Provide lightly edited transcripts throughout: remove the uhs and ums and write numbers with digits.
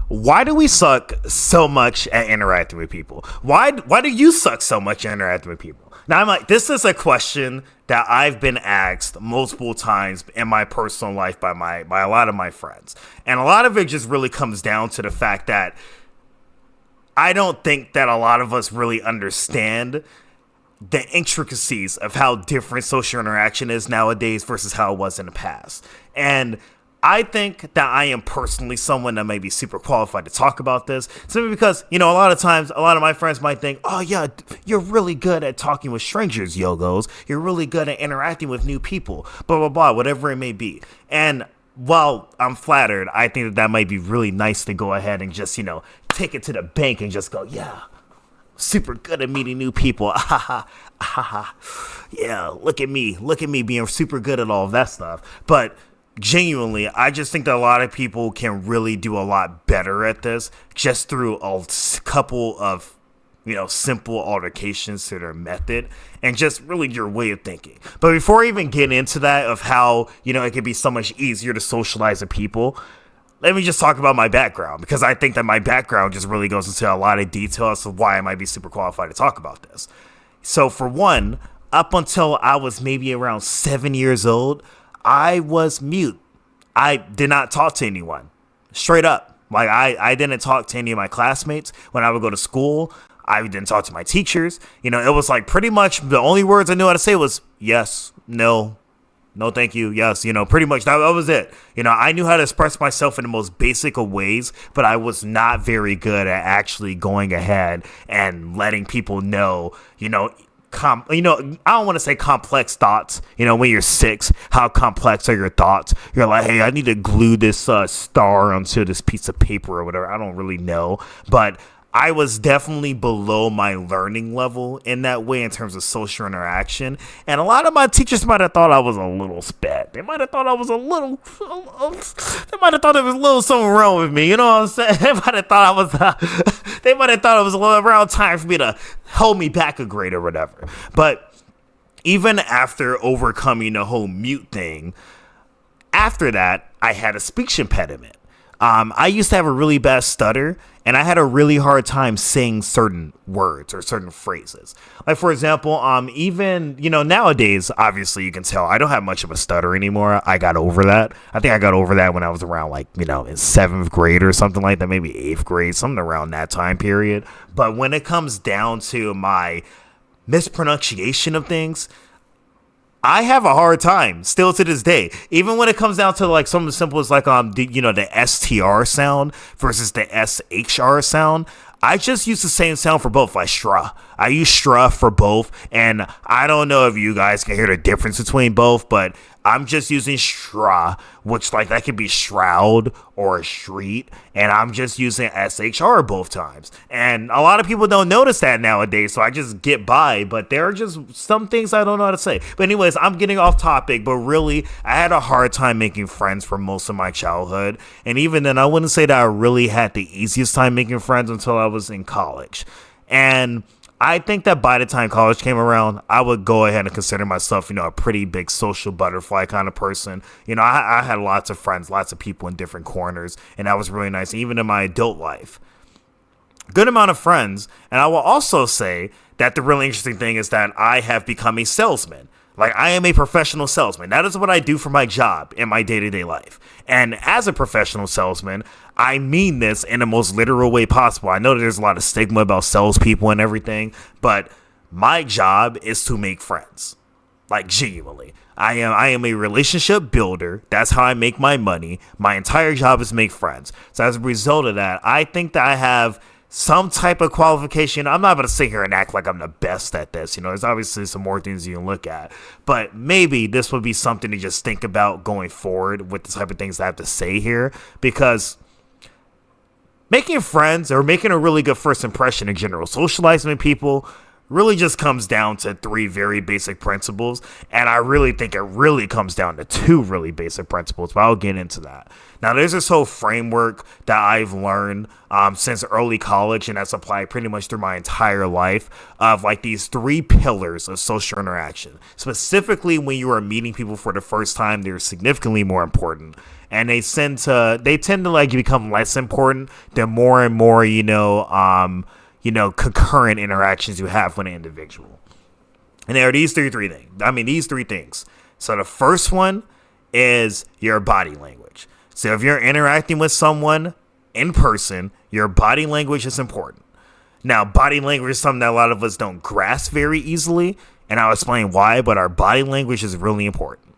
why do we suck so much at interacting with people? Why do you suck so much at interacting with people? Now, I'm like, this is a question that I've been asked multiple times in my personal life by a lot of my friends. And a lot of it just really comes down to the fact that I don't think that a lot of us really understand the intricacies of how different social interaction is nowadays versus how it was in the past. And I think that I am personally someone that may be super qualified to talk about this, simply because, a lot of times, a lot of my friends might think, oh yeah, you're really good at talking with strangers, Yogos. You're really good at interacting with new people, blah, blah, blah, whatever it may be. And while I'm flattered, I think that might be really nice to go ahead and just, take it to the bank and just go, yeah, super good at meeting new people. Yeah, look at me being super good at all of that stuff. But genuinely, I just think that a lot of people can really do a lot better at this just through a couple of, simple altercations to their method and just really your way of thinking. But before I even get into that of how, it can be so much easier to socialize with people, let me just talk about my background, because I think that my background just really goes into a lot of detail as to why I might be super qualified to talk about this. So for one, up until I was maybe around 7 years old, I was mute. I did not talk to anyone. Straight up. Like, I didn't talk to any of my classmates when I would go to school. I didn't talk to my teachers. It was like pretty much the only words I knew how to say was yes, no, thank you, yes. Pretty much that was it. I knew how to express myself in the most basic of ways, but I was not very good at actually going ahead and letting people know, I don't want to say complex thoughts. When you're 6, how complex are your thoughts? You're like, hey, I need to glue this star onto this piece of paper or whatever. I don't really know. But I was definitely below my learning level in that way in terms of social interaction. And a lot of my teachers might have thought I was a little spat. They might have thought I was they might have thought there was a little something wrong with me. You know what I'm saying? They might have thought it was a little around time for me to hold me back a grade or whatever. But even after overcoming the whole mute thing, after that, I had a speech impediment. I used to have a really bad stutter, and I had a really hard time saying certain words or certain phrases. Like, for example, even, nowadays, obviously you can tell I don't have much of a stutter anymore. I got over that. I think I got over that when I was around in 7th grade or something like that, maybe 8th grade, something around that time period. But when it comes down to my mispronunciation of things, I have a hard time still to this day. Even when it comes down to something as simple as the STR sound versus the SHR sound, I just use the same sound for both, like stra. I use stra for both, and I don't know if you guys can hear the difference between both, but I'm just using stra, which that could be shroud or street, and I'm just using SHR both times. And a lot of people don't notice that nowadays, so I just get by, but there are just some things I don't know how to say. But anyways, I'm getting off topic, but really, I had a hard time making friends for most of my childhood, and even then, I wouldn't say that I really had the easiest time making friends until I was in college. And I think that by the time college came around, I would go ahead and consider myself, a pretty big social butterfly kind of person. I had lots of friends, lots of people in different corners, and that was really nice, even in my adult life. Good amount of friends, and I will also say that the really interesting thing is that I have become a salesman. I am a professional salesman. That is what I do for my job in my day-to-day life. And as a professional salesman, I mean this in the most literal way possible. I know that there's a lot of stigma about salespeople and everything, but my job is to make friends. Genuinely. I am a relationship builder. That's how I make my money. My entire job is to make friends. So as a result of that, I think that I have some type of qualification. I'm not going to sit here and act like I'm the best at this. There's obviously some more things you can look at, but maybe this would be something to just think about going forward with the type of things I have to say here, because making friends or making a really good first impression in general, socializing with people really just comes down to three very basic principles, and I really think it really comes down to two really basic principles, but I'll get into that. Now, there's this whole framework that I've learned since early college, and that's applied pretty much through my entire life, of like these three pillars of social interaction. Specifically, when you are meeting people for the first time, they're significantly more important, and they tend to like become less important the more and more concurrent interactions you have with an individual. And there are these three things. So the first one is your body language. So if you're interacting with someone in person, your body language is important. Now, body language is something that a lot of us don't grasp very easily, and I'll explain why, but our body language is really important.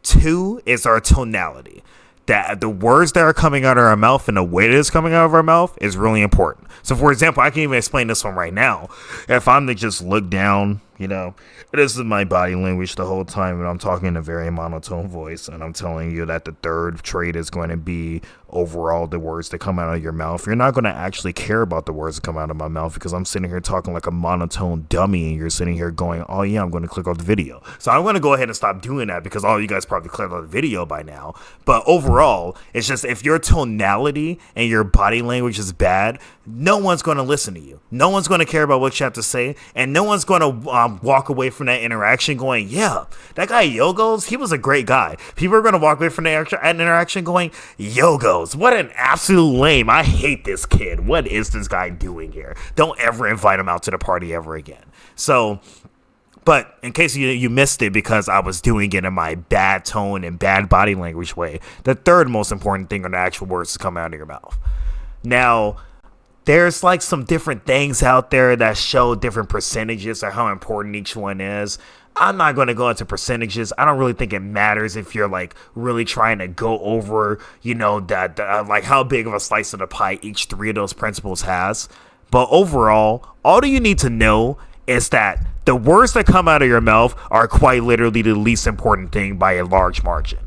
Two is our tonality. That the words that are coming out of our mouth and the way that it's coming out of our mouth is really important. So, for example, I can even explain this one right now. If I'm to just look down, this is my body language the whole time, and I'm talking in a very monotone voice, and I'm telling you that the third trait is going to be overall the words that come out of your mouth. You're not going to actually care about the words that come out of my mouth because I'm sitting here talking like a monotone dummy, and you're sitting here going, oh yeah, I'm going to click off the video. So I'm going to go ahead and stop doing that because all you guys probably clicked on the video by now. But overall, it's just if your tonality and your body language is bad, no one's going to listen to you. No one's going to care about what you have to say, and no one's going to walk away from that interaction going, yeah, that guy Yogos, he was a great guy. People are going to walk away from that interaction going, Yogos, what an absolute lame. I hate this kid. What is this guy doing here? Don't ever invite him out to the party ever again. So, but in case you missed it because I was doing it in my bad tone and bad body language way, the third most important thing are the actual words to come out of your mouth. Now, there's like some different things out there that show different percentages of how important each one is. I'm not going to go into percentages. I don't really think it matters if you're like really trying to go over, like how big of a slice of the pie each three of those principles has. But overall, all you need to know is that the words that come out of your mouth are quite literally the least important thing by a large margin.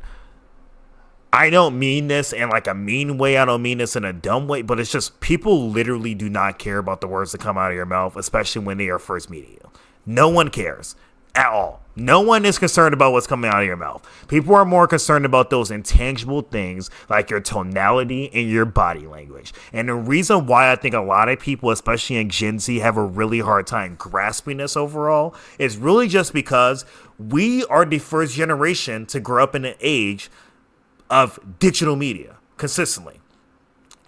I don't mean this in like a mean way. I don't mean this in a dumb way, but it's just people literally do not care about the words that come out of your mouth, especially when they are first meeting you. No one cares at all. No one is concerned about what's coming out of your mouth. People are more concerned about those intangible things like your tonality and your body language. And the reason why I think a lot of people, especially in Gen Z, have a really hard time grasping this overall is really just because we are the first generation to grow up in an age of digital media consistently.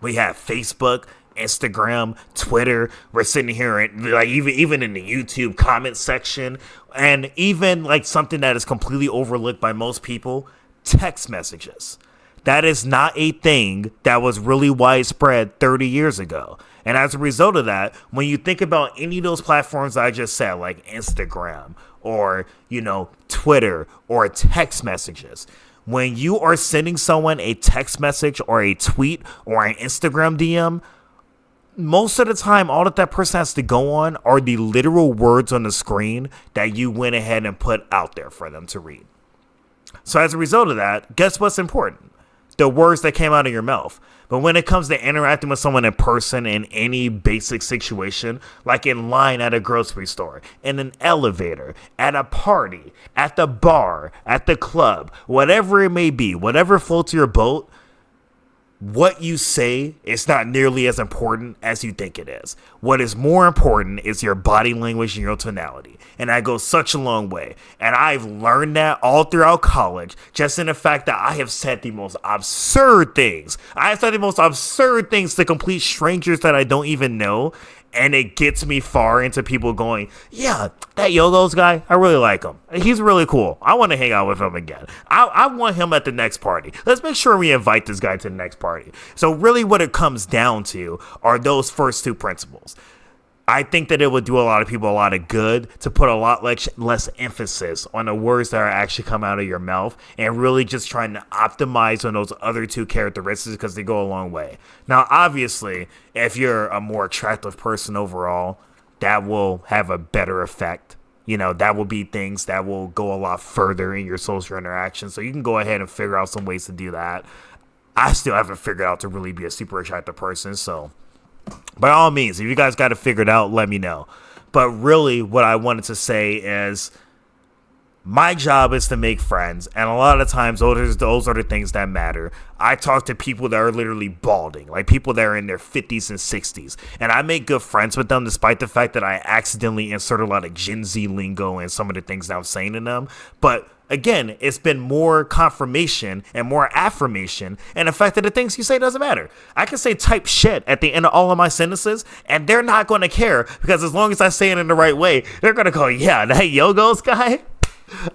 We have Facebook, Instagram, Twitter. We're sitting here and like even in the YouTube comment section, and even like something that is completely overlooked by most people, text messages. That is not a thing that was really widespread 30 years ago. And as a result of that, when you think about any of those platforms I just said, like Instagram or, Twitter or text messages, when you are sending someone a text message or a tweet or an Instagram DM, most of the time, all that person has to go on are the literal words on the screen that you went ahead and put out there for them to read. So as a result of that, guess what's important? The words that came out of your mouth. But when it comes to interacting with someone in person in any basic situation, like in line at a grocery store, in an elevator, at a party, at the bar, at the club, whatever it may be, whatever floats your boat, what you say is not nearly as important as you think it is. What is more important is your body language and your tonality. And that goes such a long way. And I've learned that all throughout college, just in the fact that I have said the most absurd things. I have said the most absurd things to complete strangers that I don't even know. And it gets me far into people going, yeah, that Yogos guy, I really like him. He's really cool. I want to hang out with him again. I want him at the next party. Let's make sure we invite this guy to the next party. So really what it comes down to are those first two principles. I think that it would do a lot of people a lot of good to put a lot less emphasis on the words that are actually come out of your mouth and really just trying to optimize on those other two characteristics because they go a long way. Now, obviously, if you're a more attractive person overall, that will have a better effect. That will be things that will go a lot further in your social interaction. So you can go ahead and figure out some ways to do that. I still haven't figured out to really be a super attractive person, so by all means, if you guys got it figured out, let me know. But really, what I wanted to say is my job is to make friends, and a lot of times those are the things that matter. I talk to people that are literally balding, like people that are in their 50s and 60s, and I make good friends with them despite the fact that I accidentally insert a lot of Gen Z lingo in some of the things that I'm saying to them. But again, it's been more confirmation and more affirmation, and the fact that the things you say doesn't matter. I can say type shit at the end of all of my sentences, and they're not going to care, because as long as I say it in the right way, they're going to go, yeah, that Yogos guy,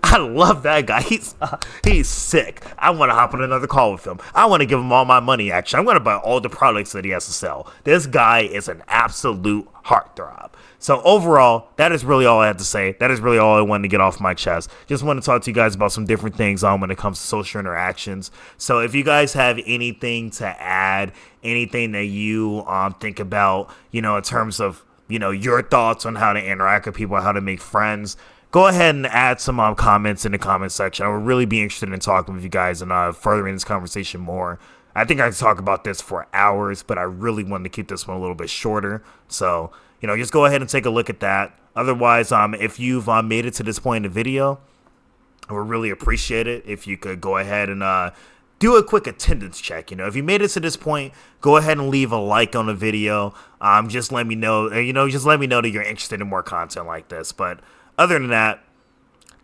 I love that guy. He's sick. I want to hop on another call with him. I want to give him all my money, actually. I'm going to buy all the products that he has to sell. This guy is an absolute heartthrob. So overall, that is really all I had to say. That is really all I wanted to get off my chest. Just want to talk to you guys about some different things when it comes to social interactions. So if you guys have anything to add, anything that you think about, in terms of, your thoughts on how to interact with people, how to make friends, go ahead and add some comments in the comment section. I would really be interested in talking with you guys and furthering this conversation more. I think I could talk about this for hours, but I really wanted to keep this one a little bit shorter. So, just go ahead and take a look at that. Otherwise, if you've made it to this point in the video, I would really appreciate it if you could go ahead and do a quick attendance check. If you made it to this point, go ahead and leave a like on the video. Just let me know, just let me know that you're interested in more content like this. But other than that,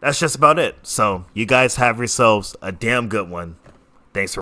that's just about it. So you guys have yourselves a damn good one. Thanks for